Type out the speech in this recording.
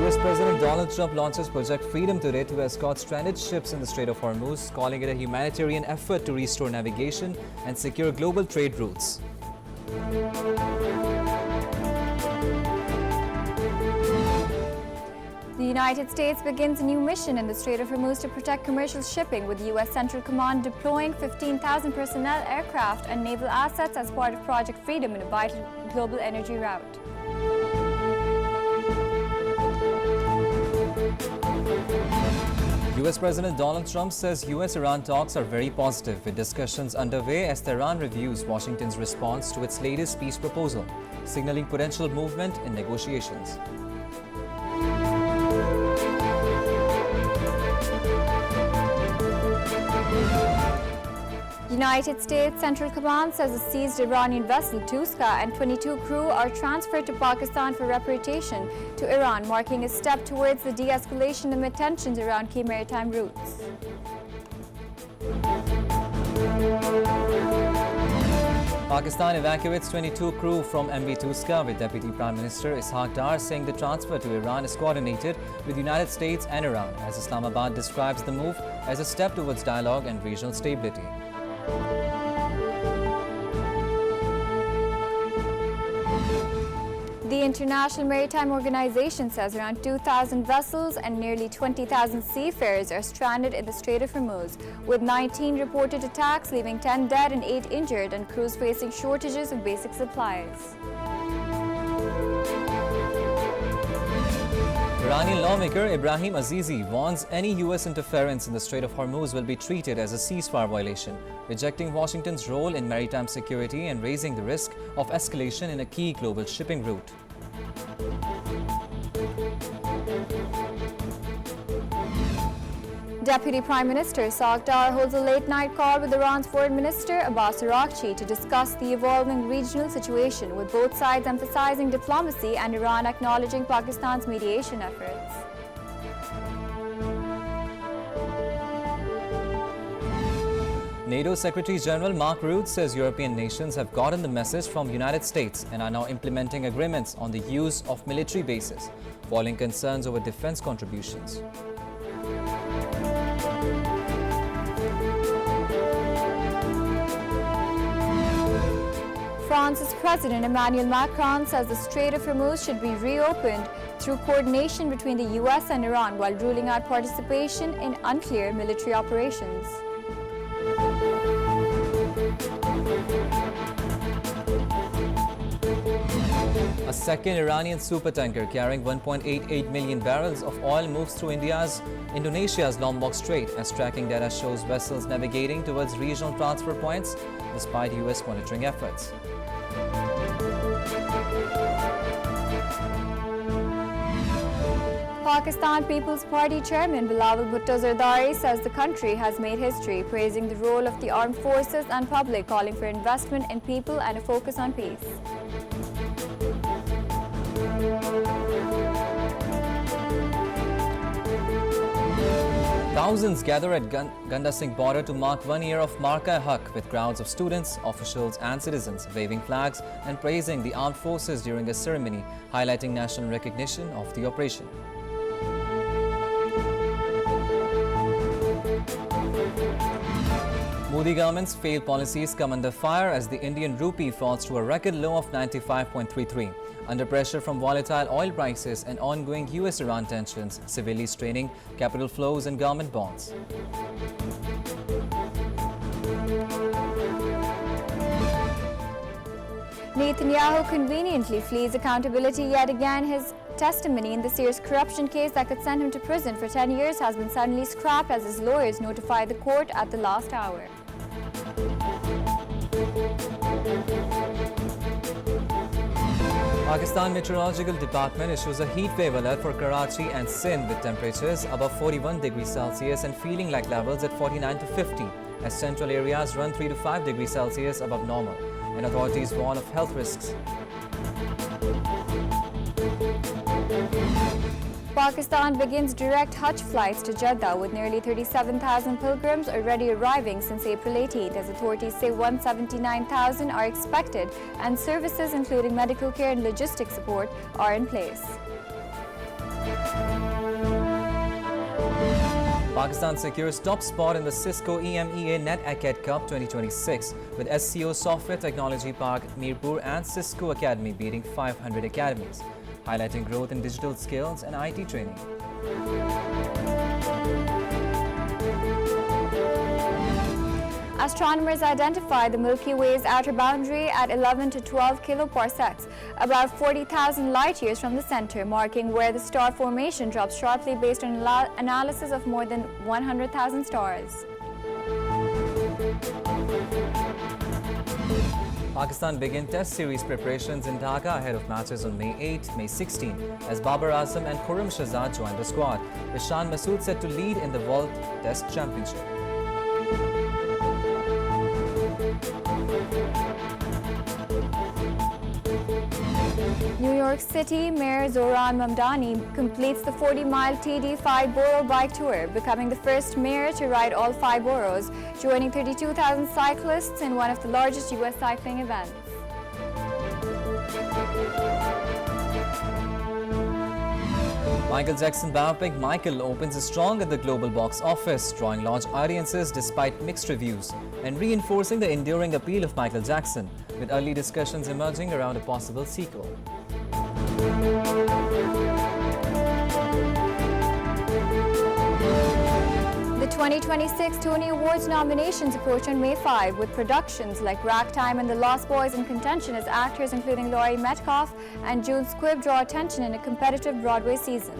US President Donald Trump launches Project Freedom today to escort stranded ships in the Strait of Hormuz, calling it a humanitarian effort to restore navigation and secure global trade routes. The United States begins a new mission in the Strait of Hormuz to protect commercial shipping, with the U.S. Central Command deploying 15,000 personnel, aircraft and naval assets as part of Project Freedom in a vital global energy route. US President Donald Trump says US-Iran talks are very positive, with discussions underway as Tehran reviews Washington's response to its latest peace proposal, signaling potential movement in negotiations. United States Central Command says a seized Iranian vessel Tuska and 22 crew are transferred to Pakistan for repatriation to Iran, marking a step towards the de-escalation amid tensions around key maritime routes. Pakistan evacuates 22 crew from MV Tuska, with Deputy Prime Minister Ishaq Dar saying the transfer to Iran is coordinated with the United States and Iran, as Islamabad describes the move as a step towards dialogue and regional stability. The International Maritime Organization says around 2,000 vessels and nearly 20,000 seafarers are stranded in the Strait of Hormuz, with 19 reported attacks, leaving 10 dead and 8 injured, and crews facing shortages of basic supplies. Iranian lawmaker Ibrahim Azizi warns any U.S. interference in the Strait of Hormuz will be treated as a ceasefire violation, rejecting Washington's role in maritime security and raising the risk of escalation in a key global shipping route. Deputy Prime Minister Ishaq Dar holds a late-night call with Iran's Foreign Minister Abbas Araghchi to discuss the evolving regional situation, with both sides emphasizing diplomacy and Iran acknowledging Pakistan's mediation efforts. NATO Secretary General Mark Rutte says European nations have gotten the message from the United States and are now implementing agreements on the use of military bases, following concerns over defense contributions. France's President Emmanuel Macron says the Strait of Hormuz should be reopened through coordination between the US and Iran, while ruling out participation in unclear military operations. A second Iranian supertanker carrying 1.88 million barrels of oil moves through Indonesia's Lombok Strait, as tracking data shows vessels navigating towards regional transfer points despite US monitoring efforts. Pakistan People's Party Chairman Bilawal Bhutto-Zardari says the country has made history, praising the role of the armed forces and public, calling for investment in people and a focus on peace. Thousands gather at Ganda Singh border to mark 1 year of Marka-e-Haq, with crowds of students, officials and citizens waving flags and praising the armed forces during a ceremony highlighting national recognition of the operation. Modi government's failed policies come under fire as the Indian rupee falls to a record low of 95.33, under pressure from volatile oil prices and ongoing US-Iran tensions, severely straining capital flows and government bonds. Netanyahu conveniently flees accountability yet again. His testimony in this year's corruption case that could send him to prison for 10 years has been suddenly scrapped as his lawyers notified the court at the last hour. Pakistan Meteorological Department issues a heat wave alert for Karachi and Sindh, with temperatures above 41 degrees Celsius and feeling like levels at 49 to 50, as central areas run 3 to 5 degrees Celsius above normal, and authorities warn of health risks. Pakistan begins direct Hajj flights to Jeddah, with nearly 37,000 pilgrims already arriving since April 18th, as authorities say 179,000 are expected and services including medical care and logistic support are in place. Pakistan secures top spot in the Cisco EMEA Net Acad Cup 2026 with SCO Software Technology Park, Mirpur and Cisco Academy beating 500 academies, highlighting growth in digital skills and IT training. Astronomers identified the Milky Way's outer boundary at 11 to 12 kiloparsecs, about 40,000 light years from the center, marking where the star formation drops sharply based on analysis of more than 100,000 stars. Pakistan begin Test Series preparations in Dhaka ahead of matches on May 8, May 16 as Babar Azam and Khurram Shahzad join the squad, with Shan Masood set to lead in the World Test Championship. New York City Mayor Zohran Mamdani completes the 40-mile TD 5-borough bike tour, becoming the first mayor to ride all 5 boroughs, joining 32,000 cyclists in one of the largest U.S. cycling events. Michael Jackson biopic Michael opens strong at the global box office, drawing large audiences despite mixed reviews and reinforcing the enduring appeal of Michael Jackson, with early discussions emerging around a possible sequel. The 2026 Tony Awards nominations approach on May 5, with productions like Ragtime and The Lost Boys in contention as actors including Laurie Metcalf and June Squibb draw attention in a competitive Broadway season.